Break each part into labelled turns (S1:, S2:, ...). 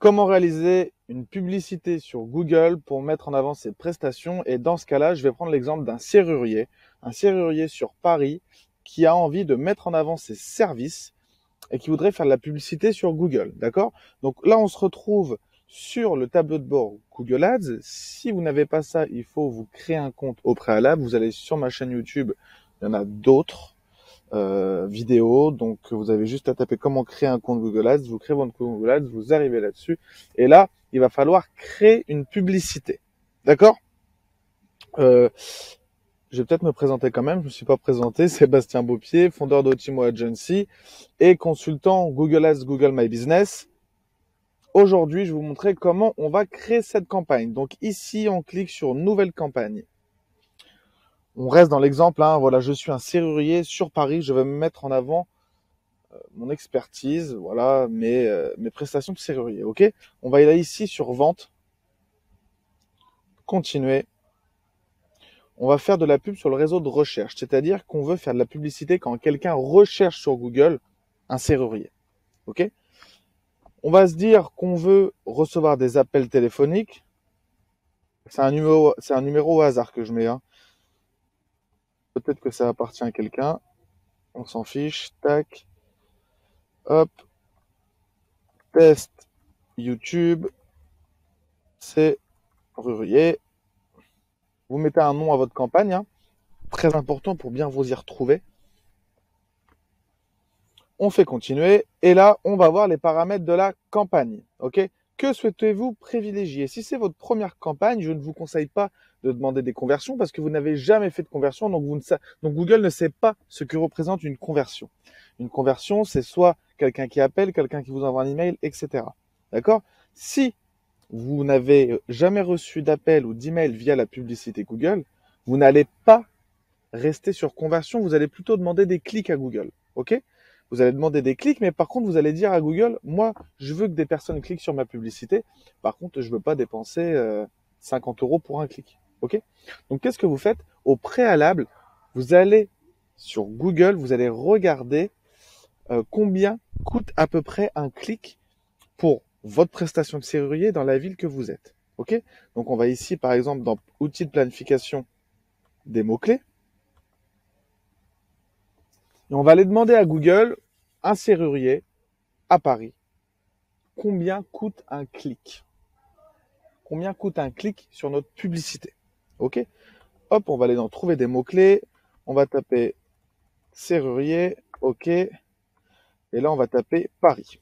S1: Comment réaliser une publicité sur Google pour mettre en avant ses prestations? Et dans ce cas-là, je vais prendre l'exemple d'un serrurier sur Paris qui a envie de mettre en avant ses services et qui voudrait faire de la publicité sur Google, d'accord? Donc là, on se retrouve sur le tableau de bord Google Ads. Si vous n'avez pas ça, il faut vous créer un compte au préalable. Vous allez sur ma chaîne YouTube, il y en a d'autres vidéos. Donc vous avez juste à taper comment créer un compte Google Ads. Vous créez votre compte Google Ads, vous arrivez là-dessus. Et là, il va falloir créer une publicité, d'accord? Je vais peut-être me présenter quand même, je ne me suis pas présenté, Sébastien Beaupied, fondeur d'Otimo Agency et consultant Google Ads, Google My Business. Aujourd'hui, je vais vous montrer comment on va créer cette campagne. Donc ici, on clique sur Nouvelle campagne. On reste dans l'exemple, hein, voilà, je suis un serrurier sur Paris, je vais me mettre en avant mon expertise, voilà, mes prestations de serrurier, ok? On va aller ici sur Vente, Continuer. On va faire de la pub sur le réseau de recherche, c'est-à-dire qu'on veut faire de la publicité quand quelqu'un recherche sur Google un serrurier. Ok? On va se dire qu'on veut recevoir des appels téléphoniques. C'est un numéro au hasard que je mets. Hein. Peut-être que ça appartient à quelqu'un. On s'en fiche. Tac. Hop. Test YouTube. Serrurier. Vous mettez un nom à votre campagne. Hein. Très important pour bien vous y retrouver. On fait continuer et là, on va voir les paramètres de la campagne. Ok? Que souhaitez-vous privilégier? Si c'est votre première campagne, je ne vous conseille pas de demander des conversions parce que vous n'avez jamais fait de conversion, donc Google ne sait pas ce que représente une conversion. Une conversion, c'est soit quelqu'un qui appelle, quelqu'un qui vous envoie un email, etc. D'accord? Si vous n'avez jamais reçu d'appel ou d'email via la publicité Google, vous n'allez pas rester sur conversion, vous allez plutôt demander des clics à Google. Ok? Vous allez demander des clics, mais par contre, vous allez dire à Google, moi, je veux que des personnes cliquent sur ma publicité. Par contre, je ne veux pas dépenser 50 € pour un clic. Ok? Donc, qu'est-ce que vous faites? Au préalable, vous allez sur Google, vous allez regarder combien coûte à peu près un clic pour votre prestation de serrurier dans la ville que vous êtes. Ok? Donc, on va ici, par exemple, dans outils de planification des mots-clés. Et on va aller demander à Google, un serrurier à Paris, combien coûte un clic? Combien coûte un clic sur notre publicité? Ok? Hop, on va aller dans trouver des mots-clés. On va taper serrurier, ok. Et là, on va taper Paris.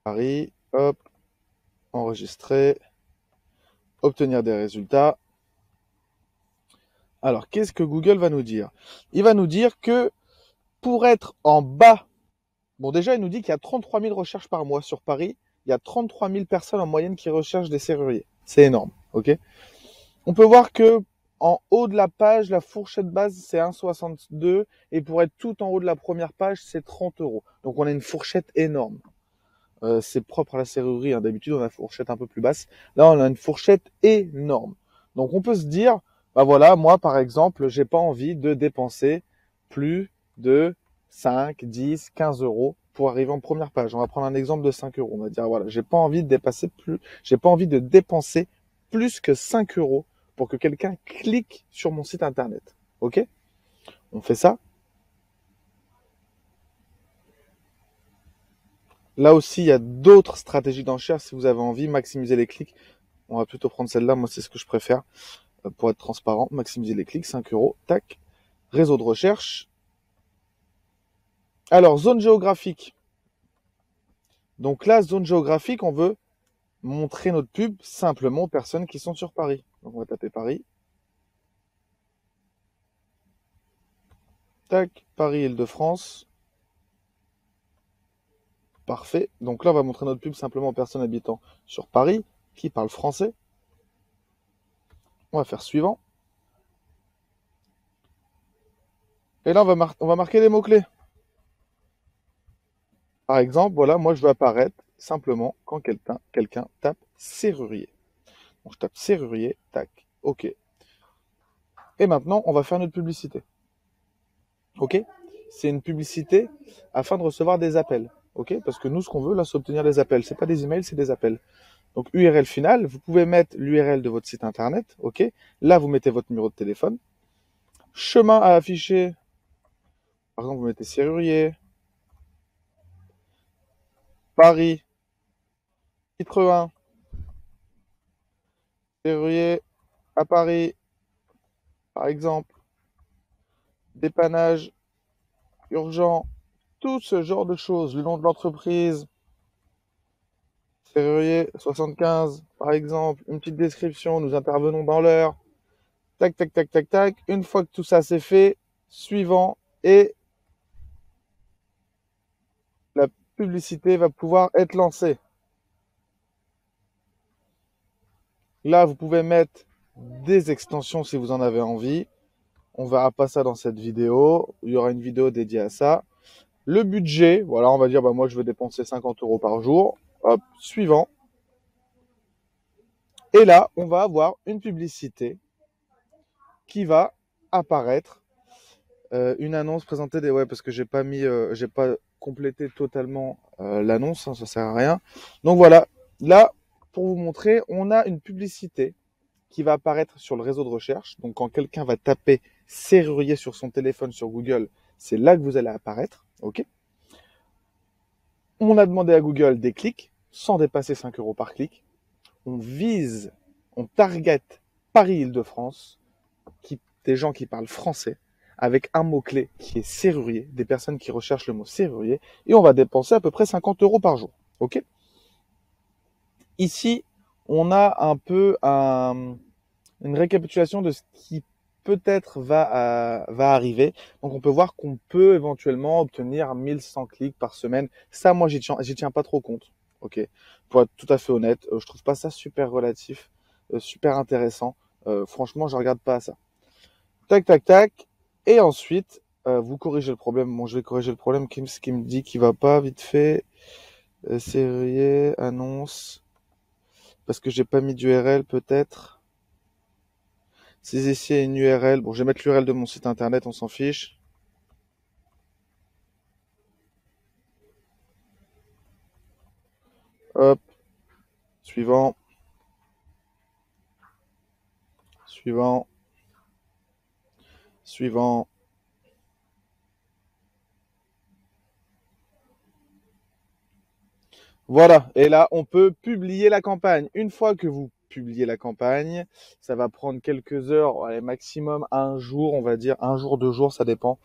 S1: Paris, hop, enregistrer, obtenir des résultats. Alors, qu'est-ce que Google va nous dire? Il va nous dire que pour être en bas, bon déjà, il nous dit qu'il y a 33 000 recherches par mois sur Paris. Il y a 33 000 personnes en moyenne qui recherchent des serruriers. C'est énorme, ok? On peut voir que en haut de la page, la fourchette base, c'est 1,62 et pour être tout en haut de la première page, c'est 30 €. Donc on a une fourchette énorme. C'est propre à la serrurerie. Hein. D'habitude, on a une fourchette un peu plus basse. Là, on a une fourchette énorme. Donc on peut se dire, bah voilà, moi par exemple, j'ai pas envie de dépenser plus de 5, 10, 15 € pour arriver en première page. On va prendre un exemple de 5 €. On va dire voilà, j'ai pas envie de dépenser plus que 5 € pour que quelqu'un clique sur mon site internet. Ok? On fait ça. Là aussi, il y a d'autres stratégies d'enchères si vous avez envie, maximiser les clics. On va plutôt prendre celle-là, moi c'est ce que je préfère pour être transparent. Maximiser les clics, 5 €, tac. Réseau de recherche. Alors, zone géographique. Donc là, zone géographique, on veut montrer notre pub simplement aux personnes qui sont sur Paris. Donc on va taper Paris. Tac, Paris, Île-de-France. Parfait. Donc là, on va montrer notre pub simplement aux personnes habitant sur Paris, qui parlent français. On va faire suivant. Et là, on va marquer les mots-clés. Par exemple, voilà, moi, je veux apparaître simplement quand quelqu'un tape serrurier. Donc, je tape serrurier, tac, ok. Et maintenant, on va faire notre publicité. Ok? c'est une publicité afin de recevoir des appels. Ok? Parce que nous, ce qu'on veut, là, c'est obtenir des appels. C'est pas des emails, c'est des appels. Donc, URL finale, vous pouvez mettre l'URL de votre site internet. Ok? Là, vous mettez votre numéro de téléphone. Chemin à afficher. Par exemple, vous mettez Serrurier, Paris, titre 1, Serrurier à Paris, par exemple, dépannage urgent, tout ce genre de choses, le nom de l'entreprise, Serrurier 75, par exemple, une petite description, nous intervenons dans l'heure, tac, tac, tac, tac, tac. Une fois que tout ça c'est fait, suivant, et la publicité va pouvoir être lancée. Là, vous pouvez mettre des extensions si vous en avez envie. On verra pas ça dans cette vidéo. Il y aura une vidéo dédiée à ça. Le budget, voilà, on va dire, moi, je veux dépenser 50 € par jour. Hop, suivant. Et là, on va avoir une publicité qui va apparaître. Une annonce présentée des... Ouais, parce que j'ai pas complété totalement l'annonce, hein, ça sert à rien. Donc voilà, là, pour vous montrer, on a une publicité qui va apparaître sur le réseau de recherche. Donc quand quelqu'un va taper serrurier sur son téléphone sur Google, c'est là que vous allez apparaître. Ok. On a demandé à Google des clics, sans dépasser 5 € par clic. On target Paris-Île-de-France, des gens qui parlent français, avec un mot-clé qui est serrurier, des personnes qui recherchent le mot serrurier, et on va dépenser à peu près 50 € par jour. Ok. Ici, on a un peu une récapitulation de ce qui peut-être va arriver. Donc on peut voir qu'on peut éventuellement obtenir 1100 clics par semaine. Ça, moi, j'y tiens pas trop compte. Ok. Pour être tout à fait honnête, je trouve pas ça super relatif, super intéressant. Franchement, je regarde pas ça. Tac, tac, tac. Et ensuite, vous corrigez le problème. Bon, je vais corriger le problème qui me dit qu'il va pas vite fait. Serrurier, annonce. Parce que j'ai pas mis d'URL peut-être. Si ici a une URL, bon, je vais mettre l'URL de mon site internet, on s'en fiche. Hop, suivant, suivant, suivant. Voilà, et là, on peut publier la campagne. Une fois que vous publiez la campagne, ça va prendre quelques heures, allez, maximum un jour, on va dire, un jour, 2 jours, ça dépend,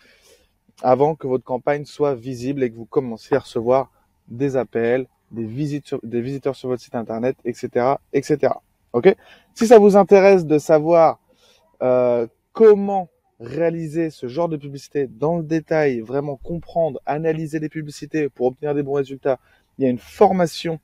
S1: avant que votre campagne soit visible et que vous commenciez à recevoir des appels, des visiteurs sur votre site internet, etc., etc. Ok? Si ça vous intéresse de savoir comment réaliser ce genre de publicité dans le détail, vraiment comprendre, analyser les publicités pour obtenir des bons résultats, il y a une formation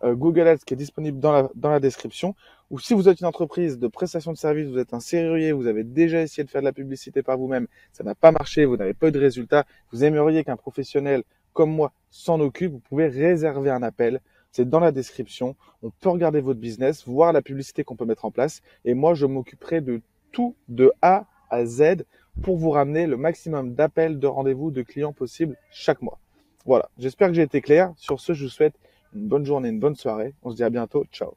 S1: Google Ads qui est disponible dans la description. Ou si vous êtes une entreprise de prestation de services, vous êtes un serrurier, vous avez déjà essayé de faire de la publicité par vous-même, ça n'a pas marché, vous n'avez pas eu de résultats, vous aimeriez qu'un professionnel comme moi s'en occupe, vous pouvez réserver un appel. C'est dans la description. On peut regarder votre business, voir la publicité qu'on peut mettre en place. Et moi, je m'occuperai de tout de A à Z pour vous ramener le maximum d'appels, de rendez-vous, de clients possibles chaque mois. Voilà, j'espère que j'ai été clair. Sur ce, je vous souhaite une bonne journée, une bonne soirée. On se dit à bientôt. Ciao.